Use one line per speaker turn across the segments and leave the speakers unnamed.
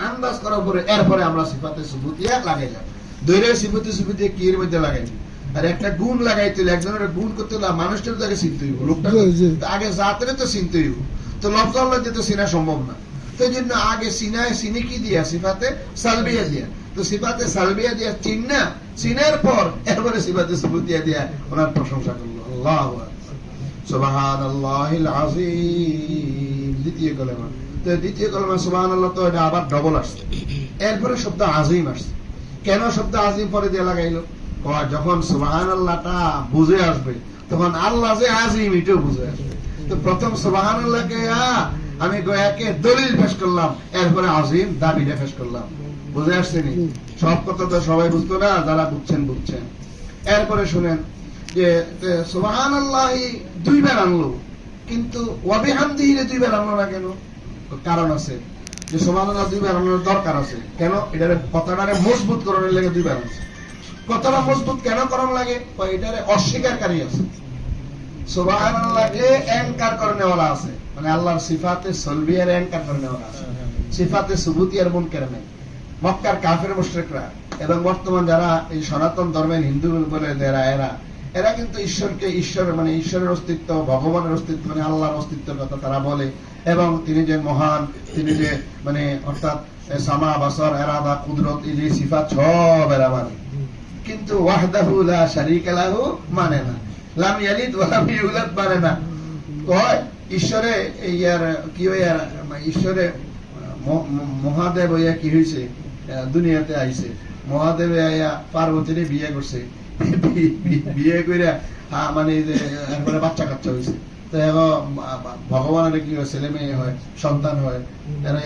আন্দাজ করার পরে এরপরে আমরা সিফাতে সুবুতিয়া লাগাইলাম। দৈরে সিফাতে সুবুতিয়া কি এর মধ্যে লাগাই, আর একটা গুণ লাগাইতে হলে একজনের গুণ করতে হলে মানুষটার তো আগে চিনতে হইব, লোকটা আগে জাতের তো চিনতে হইব। তো লফজ আল্লাহ যেহেতু চিনা সম্ভব না, তো এই জন্য আগে চিনি কি দিয়া, সিফাতে সালবিয়া দিয়া। তো সিফাতে সালবিয়া দিয়া চিনার পর এরপরে সিফাতে সুবুতিয়া দিয়া ওনার প্রশংসা করলো। আল্লাহু আকবার, সুবহানাল্লাহিল আযীম, দ্বিতীয় কালেমা। তো দ্বিতীয় কালেমা সুবহানাল্লাহ, তো এটা আবার ডবল আসছে, এরপরে শব্দ আজিম আসছে। কেন শব্দ আজিম পরে দিয়ে লাগাইলো? যখন সুবহানাল্লাহটা বুঝে আসবে তখন আল্লাহ যে আজিম এটাও বুঝে আসবে। তো প্রথম সুবহানাল্লাহকে আমি গয়াকে দলিল পেশ করলাম, এরপরে আজিম দাবিটা পেশ করলাম। বুঝে আসছে নি? সব কথা তো সবাই বুঝতো না, যারা বুঝছেন। এরপরে শুনেন যে সুবহানাল্লাহি দুইবার আনলো, কিন্তু ওয়া বিহামদিহি দুইবার আনলো না কেন? কারণ আছে যে সুবহানাল্লাহ দুইবার আনার দরকার আছে। কেন? এটারে কথাটারে মজবুত করার লাগে দুইবার আছে। কথাটা মজবুত কেন করার লাগে? এটারে অস্বীকারী আছে, সুবহানাল্লাহকে অ্যাঙ্কার করে নেওয়া আছে, মানে আল্লাহর সিফাতে সলবিয়ার অ্যাঙ্কার করে নেওয়া আছে, সিফাতে সুবুতিয়ার মুনকার নেই। মক্কার কাফের মুশরিকরা এবং বর্তমান যারা এই সনাতন ধর্মের হিন্দু বলে এরা কিন্তু ঈশ্বরকে মানে ঈশ্বরের অস্তিত্ব, ভগবানের অস্তিত্ব, মানে আল্লাহর অস্তিত্বের কথা তারা বলে, এবং তিনি যে মহান, তিনি যে মানে অর্থাৎ সামা, বাসর, এরাদা, কুদরত, এই যে সিফাত সব এরা মানে, কিন্তু ওয়াহদাহু লা শারীকা লাহু মানে না, লাম ইয়ালিদ ওয়া লাম ইউলাদ মানে না। কয় ঈশ্বরে ইয়ার কি হইয়া, ঈশ্বরে মহাদেব হইয়া কি হইছে, দুনিয়াতে আইছে। মহাদেবে আইয়া পার্বতীরে বিয়ে করছে, বিয়ে করে মানে এরপরে বাচ্চা কাচ্চা হয়েছে। তো এখন ভগবানের কি হয়, ছেলে মেয়ে হয়, সন্তান হয়।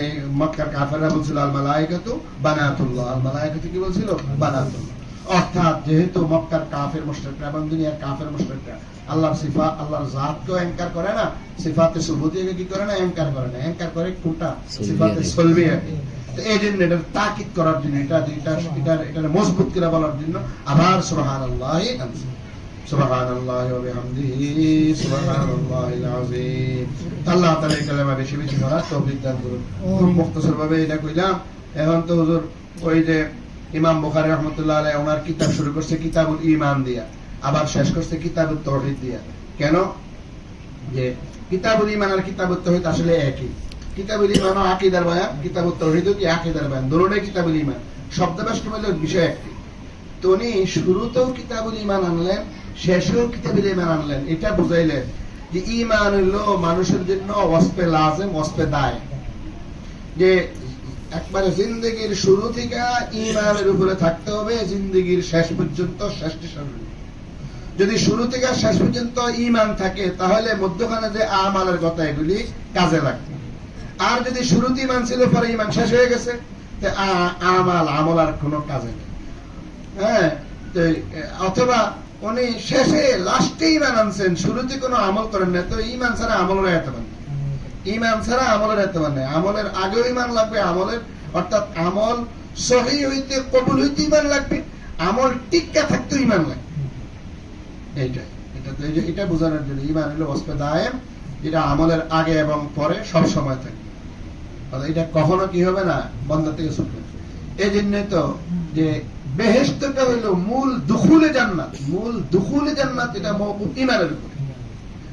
এই মক্কার কাফেররা বলছিল আল মালাইকাতু বানাতুল্লাহ, আল মালাইকাতু কি বলছিল? বানাতুল্লাহ। অর্থাৎ যেহেতু মক্কার কাফের মুশরিকরা এবং দুনিয়ার কাফের মুশরিকরা আল্লাহর সিফাত, আল্লাহর জাতকে অহংকার করে না, সিফাতে সুবুতিয়াকে কি করে না, অহংকার করে না। অহংকার করে কোনটা? সিফাতে সলবিয়াকে। এই জন্য এটা তাকিদ করার জন্য, এটা মজবুত করে বলার জন্য আবার সুবহানাল্লাহি সুবহানাল্লাহি ওয়া বিহামদিহি সুবহানাল্লাহিল আযীম। আল্লাহ তাআলা এই কালেমা বেশি বেশি করার তৌফিক দান করুন। খুব মুখতাসর ভাবে এটা কইলাম। এখন তো হুজুর ওই যে ইমাম বুখারী রাহমাতুল্লাহ আলাইহি ওনার কিতাব শুরু করছে কিতাবুল ঈমান দিয়া, আবার শেষ করছে কিতাবুত তাওহীদ দিয়া। কেন? যে কিতাবুল ঈমান আর কিতাবুত তাওহীদ আসলে একই। কিতাবুল ঈমান ও আকীদার বয়ান, কিতাবুত তাওহীদ কি আকীদার বয়ান, দুটোই কিতাবুল ঈমান, শব্দবাক্য মিলে বিষয় একই। তো উনি শুরুতেও কিতাবুল ঈমান আনলেন, শেষেও কিতাবুল ঈমান আনলেন। এটা বুঝাইলেন যে ঈমান হলো মানুষের জন্য ওয়াসফে লাজিম, ওয়াসফে দায়, যে একবারে জিন্দেগির শুরু থেকে ঈমানের উপরে থাকতে হবে, জিন্দেগির শেষ পর্যন্ত। যদি শুরু থেকে শেষ পর্যন্ত ঈমান থাকে তাহলে মধ্যখানে যে আমালের কথা এগুলি কাজে লাগবে। আর যদি শুরুতে ঈমান ছিল পরে ঈমান শেষ হয়ে গেছে, আমল আর কোনো কাজে নেই। হ্যাঁ, অথবা উনি শেষে লাস্টে ঈমান আনছেন, শুরুতে কোনো আমল করেন না, তো ঈমান ছাড়া আমলের এতবার নেই। ঈমান ছাড়া আমলের এতবার নেই। আমলের আগেও ঈমান লাগবে, আমলের অর্থাৎ আমল সহিহ হইতে, কবুল হইতে ঈমান লাগবে, আমল টিক্কা থাকতে ঈমান লাগবে। এটা বোঝানোর জন্য ঈমান হলো ওয়াসফে দায়েম, যেটা আমলের আগে এবং পরে সব সময় থাকে। এটা কখনো কি হবে না, বন্ধ থেকে ছুটবে। এই জন্য তো যে বেহেশতটা হইলো মূল দুখুলে জান্নাত, মূল দুখুলে জান্নাত এটা মওকুফ ঈমানের উপর।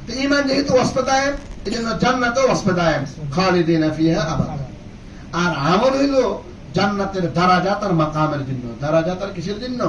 তো ঈমান যেহেতু ওয়াসফে দায়েম, এজন্য জান্নাতও ওয়াসফে দায়েম, খালিদিনা ফিহা আবাদা। আর আমল হইলো জান্নাতের দারাজাত আর মাকামের জন্য। দারাজাত আর কিসের জন্য?